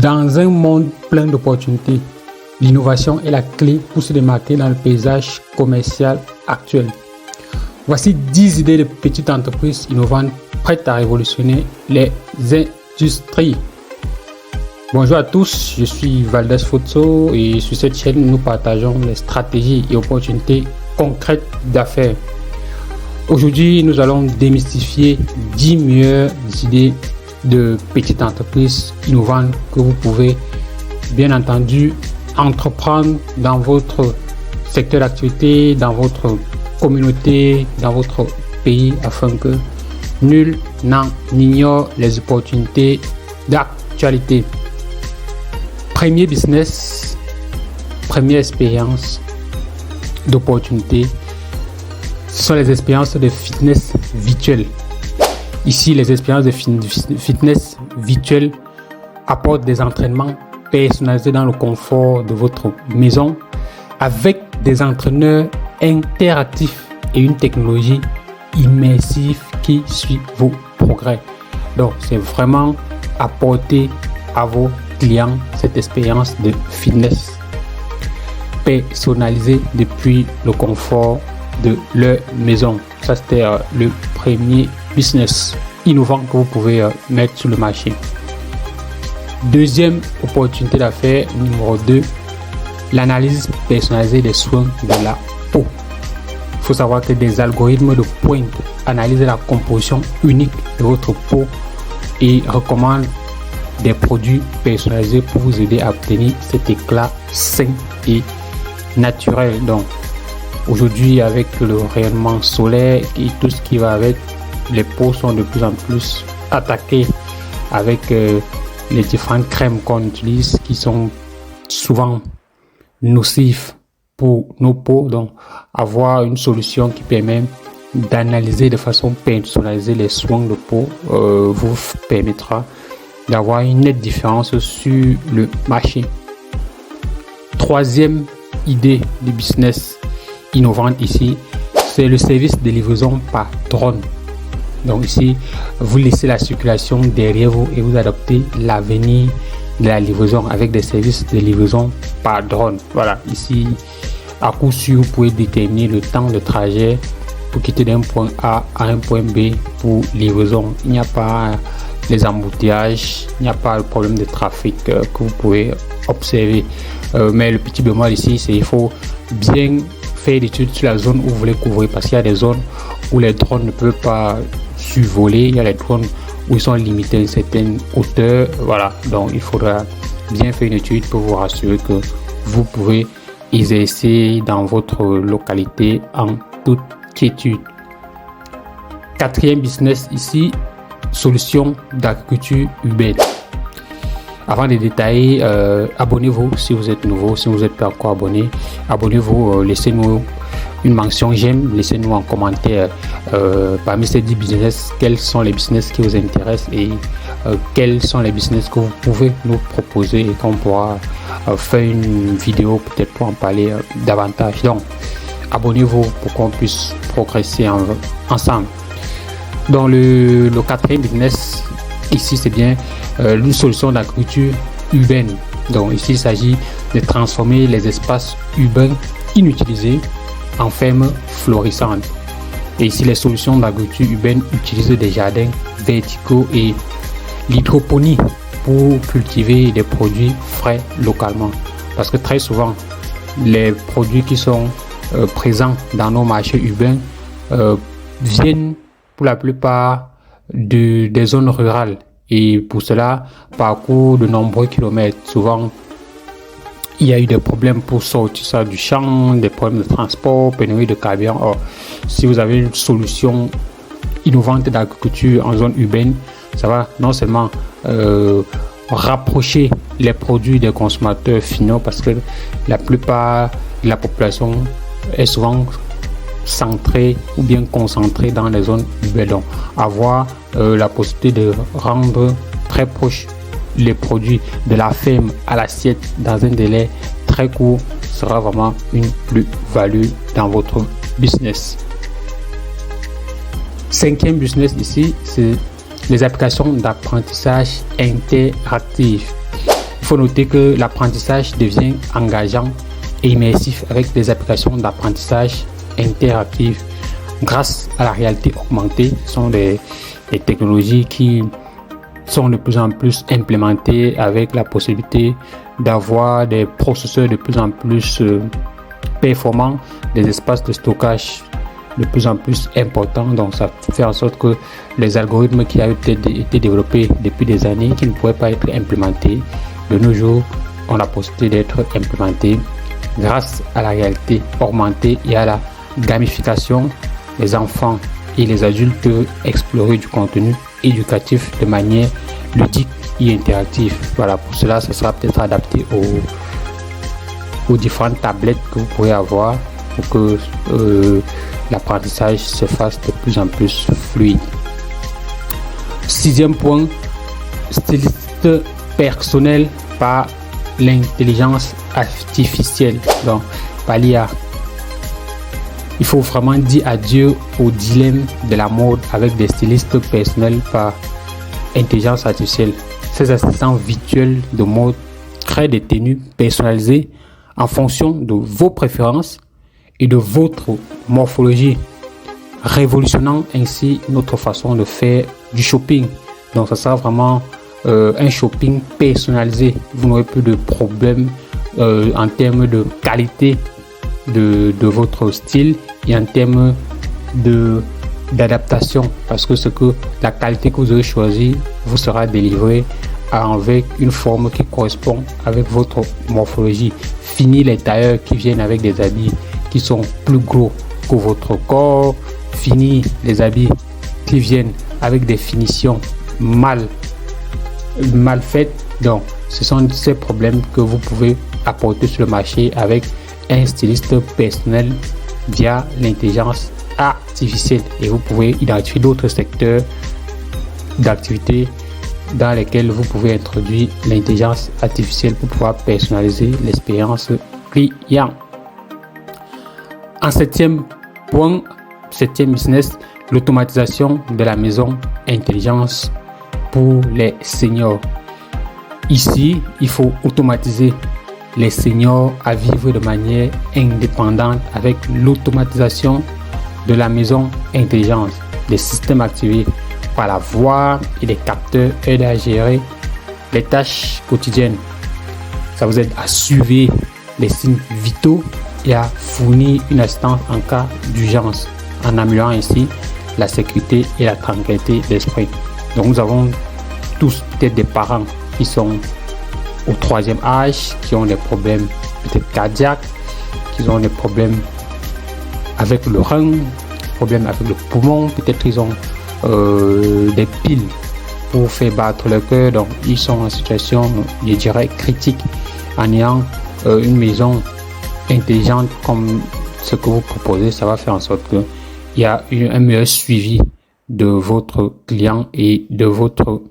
Dans un monde plein d'opportunités, l'innovation est la clé pour se démarquer dans le paysage commercial actuel. Voici 10 idées de petites entreprises innovantes prêtes à révolutionner les industries. Bonjour à tous, je suis Valdez Fotso et sur cette chaîne, nous partageons les stratégies et opportunités concrètes d'affaires. Aujourd'hui, nous allons démystifier 10 meilleures idées de petites entreprises innovantes que vous pouvez bien entendu entreprendre dans votre secteur d'activité, dans votre communauté, dans votre pays, afin que nul n'en ignore les opportunités d'actualité. Premier business, première expérience d'opportunité, ce sont les expériences de fitness virtuel. Ici, les expériences de fitness virtuel apportent des entraînements personnalisés dans le confort de votre maison avec des entraîneurs interactifs et une technologie immersive qui suit vos progrès. Donc, c'est vraiment apporter à vos clients cette expérience de fitness personnalisée depuis le confort de leur maison. Ça, c'était le premier business innovant que vous pouvez mettre sur le marché. Deuxième opportunité d'affaires, numéro 2, l'analyse personnalisée des soins de la peau. Il faut savoir que des algorithmes de pointe analysent la composition unique de votre peau et recommandent des produits personnalisés pour vous aider à obtenir cet éclat sain et naturel. Donc, aujourd'hui, avec le rayonnement solaire et tout ce qui va avec, les peaux sont de plus en plus attaquées avec les différentes crèmes qu'on utilise qui sont souvent nocives pour nos peaux. Donc, avoir une solution qui permet d'analyser de façon personnalisée les soins de peau vous permettra d'avoir une nette différence sur le marché. Troisième idée de business innovante ici, c'est le service de livraison par drone. Donc ici, vous laissez la circulation derrière vous et vous adoptez l'avenir de la livraison avec des services de livraison par drone. Voilà, ici, à coup sûr, vous pouvez déterminer le temps de trajet pour quitter d'un point A à un point B pour livraison. Il n'y a pas les embouteillages, il n'y a pas le problème de trafic que vous pouvez observer. Mais le petit bémol ici, c'est qu'il faut bien faire d'études sur la zone où vous voulez couvrir, parce qu'il y a des zones où les drones ne peuvent pas survoler, il y a les drones où ils sont limités à une certaine hauteur. Voilà, donc il faudra bien faire une étude pour vous rassurer que vous pouvez exercer dans votre localité en toute quiétude. Quatrième business ici, solution d'agriculture urbaine. Avant de détailler, abonnez-vous si vous êtes nouveau, si vous n'êtes pas encore abonné, abonnez-vous, laissez-nous une mention j'aime, laissez-nous en commentaire parmi ces 10 business, quels sont les business qui vous intéressent et quels sont les business que vous pouvez nous proposer et qu'on pourra faire une vidéo peut-être pour en parler davantage. Donc, abonnez-vous pour qu'on puisse progresser ensemble. Dans le quatrième business, ici c'est bien une solution d'agriculture urbaine. Donc ici il s'agit de transformer les espaces urbains inutilisés en fermes florissantes. Et ici les solutions d'agriculture urbaine utilisent des jardins verticaux et l'hydroponie pour cultiver des produits frais localement. Parce que très souvent les produits qui sont présents dans nos marchés urbains viennent pour la plupart des zones rurales et pour cela parcourent de nombreux kilomètres. Souvent il y a eu des problèmes pour sortir ça du champ, des problèmes de transport, pénurie de carburant. Or, si vous avez une solution innovante d'agriculture en zone urbaine, ça va non seulement rapprocher les produits des consommateurs finaux, parce que la plupart de la population est souvent centré ou bien concentré dans les zones urbaines. Donc, avoir la possibilité de rendre très proche les produits de la ferme à l'assiette dans un délai très court sera vraiment une plus-value dans votre business. Cinquième business ici, c'est les applications d'apprentissage interactif. Il faut noter que l'apprentissage devient engageant et immersif avec des applications d'apprentissage interactives. Grâce à la réalité augmentée, ce sont des technologies qui sont de plus en plus implémentées avec la possibilité d'avoir des processeurs de plus en plus performants, des espaces de stockage de plus en plus importants. Donc ça fait en sorte que les algorithmes qui avaient été développés depuis des années, qui ne pouvaient pas être implémentés, de nos jours ont la possibilité d'être implémentés grâce à la réalité augmentée et à la gamification. Les enfants et les adultes peuvent explorer du contenu éducatif de manière ludique et interactive. Voilà, pour cela, ça sera peut-être adapté aux différentes tablettes que vous pourrez avoir pour que l'apprentissage se fasse de plus en plus fluide. 6e point, styliste personnel par l'intelligence artificielle, donc par l'IA. Il faut vraiment dire adieu au dilemme de la mode avec des stylistes personnels par intelligence artificielle. Ces assistants virtuels de mode créent des tenues personnalisées en fonction de vos préférences et de votre morphologie, révolutionnant ainsi notre façon de faire du shopping. Donc ça sera vraiment un shopping personnalisé. Vous n'aurez plus de problème en termes de qualité de votre style et en termes d'adaptation, parce que la qualité que vous aurez choisie vous sera délivrée avec une forme qui correspond avec votre morphologie. Fini les tailleurs qui viennent avec des habits qui sont plus gros que votre corps. Fini les habits qui viennent avec des finitions mal faites. Donc ce sont ces problèmes que vous pouvez apporter sur le marché avec un styliste personnel via l'intelligence artificielle, et vous pouvez identifier d'autres secteurs d'activité dans lesquels vous pouvez introduire l'intelligence artificielle pour pouvoir personnaliser l'expérience client. En 7e point, 7e business, l'automatisation de la maison intelligence pour les seniors. Ici, il faut automatiser les seniors à vivre de manière indépendante avec l'automatisation de la maison intelligence. Les systèmes activés par la voix et les capteurs aident à gérer les tâches quotidiennes. Ça vous aide à suivre les signes vitaux et à fournir une assistance en cas d'urgence, en améliorant ainsi la sécurité et la tranquillité d'esprit. Donc nous avons tous peut-être des parents qui sont au 3e âge, qui ont des problèmes peut-être cardiaques, qui ont des problèmes avec le rein, des problèmes avec le poumon, peut-être ils ont des piles pour faire battre le cœur, donc ils sont en situation, je dirais, critique. En ayant une maison intelligente comme ce que vous proposez, ça va faire en sorte qu'il y a un meilleur suivi de votre client et de votre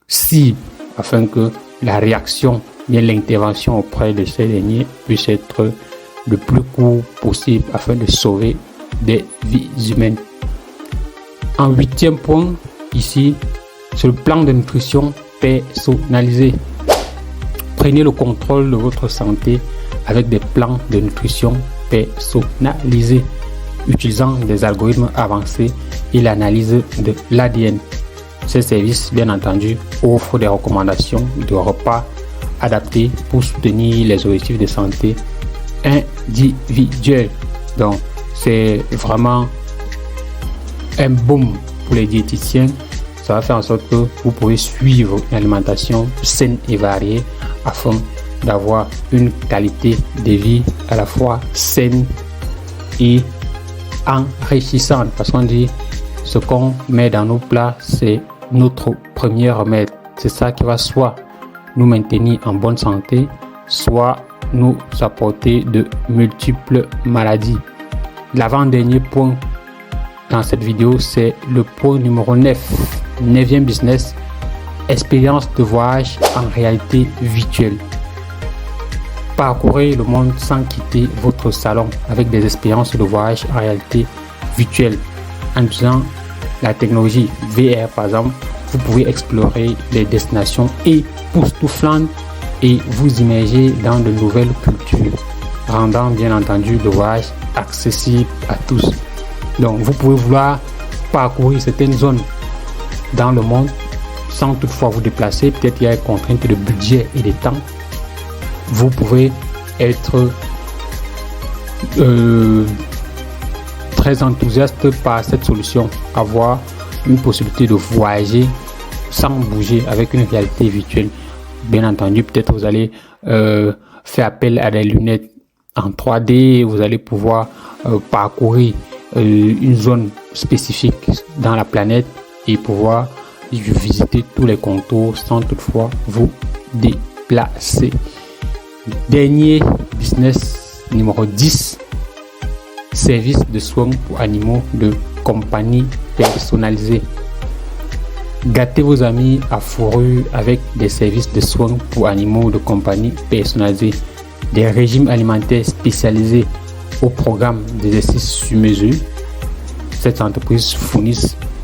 cible, afin que la réaction, bien l'intervention auprès de ces derniers puisse être le plus court possible afin de sauver des vies humaines. En 8e point, ici, sur le plan de nutrition personnalisé. Prenez le contrôle de votre santé avec des plans de nutrition personnalisés, utilisant des algorithmes avancés et l'analyse de l'ADN. Ces services, bien entendu, offrent des recommandations de repas adaptés pour soutenir les objectifs de santé individuels. Donc, c'est vraiment un boom pour les diététiciens. Ça va faire en sorte que vous pouvez suivre une alimentation saine et variée afin d'avoir une qualité de vie à la fois saine et enrichissante. Parce qu'on dit ce qu'on met dans nos plats, c'est notre premier remède. C'est ça qui va soit nous maintenir en bonne santé, soit nous apporter de multiples maladies. L'avant-dernier point dans cette vidéo, c'est le point numéro 9, 9e business, expérience de voyage en réalité virtuelle. Parcourez le monde sans quitter votre salon avec des expériences de voyage en réalité virtuelle. En utilisant la technologie VR par exemple, vous pouvez explorer les destinations époustouflantes et vous immerger dans de nouvelles cultures, rendant bien entendu le voyage accessible à tous. Donc vous pouvez vouloir parcourir certaines zones dans le monde sans toutefois vous déplacer. Peut-être il y a une contrainte de budget et de temps. Vous pouvez être très enthousiaste par cette solution, avoir une possibilité de voyager sans bouger avec une réalité virtuelle. Bien entendu, peut-être vous allez faire appel à des lunettes en 3D, vous allez pouvoir parcourir une zone spécifique dans la planète et pouvoir visiter tous les contours sans toutefois vous déplacer. Dernier business numéro 10, service de soins pour animaux de compagnie personnalisés. Gâtez vos amis à fourrure avec des services de soins pour animaux de compagnie personnalisés, des régimes alimentaires spécialisés au programme d'exercice sur mesure. Cette entreprise fournit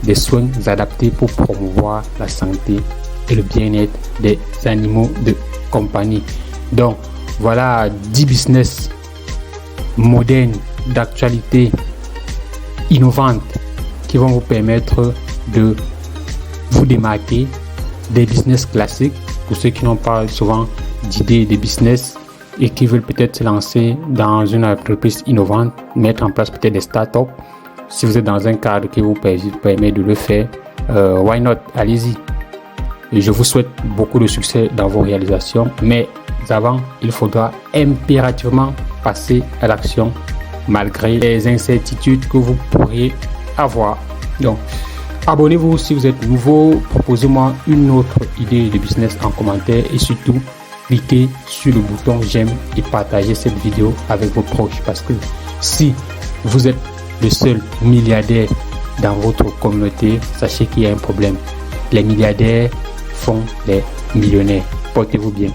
des soins adaptés pour promouvoir la santé et le bien-être des animaux de compagnie. Donc voilà 10 business modernes, d'actualité, innovantes qui vont vous permettre de vous démarquer des business classiques. Pour ceux qui n'ont pas souvent d'idées de business et qui veulent peut-être se lancer dans une entreprise innovante, mettre en place peut-être des startups, si vous êtes dans un cadre qui vous permet de le faire, why not, allez-y. Et je vous souhaite beaucoup de succès dans vos réalisations, mais avant, il faudra impérativement passer à l'action malgré les incertitudes que vous pourriez avoir. Donc, abonnez-vous si vous êtes nouveau, proposez-moi une autre idée de business en commentaire et surtout, cliquez sur le bouton j'aime et partagez cette vidéo avec vos proches parce que si vous êtes le seul milliardaire dans votre communauté, sachez qu'il y a un problème. Les milliardaires font des millionnaires. Portez-vous bien.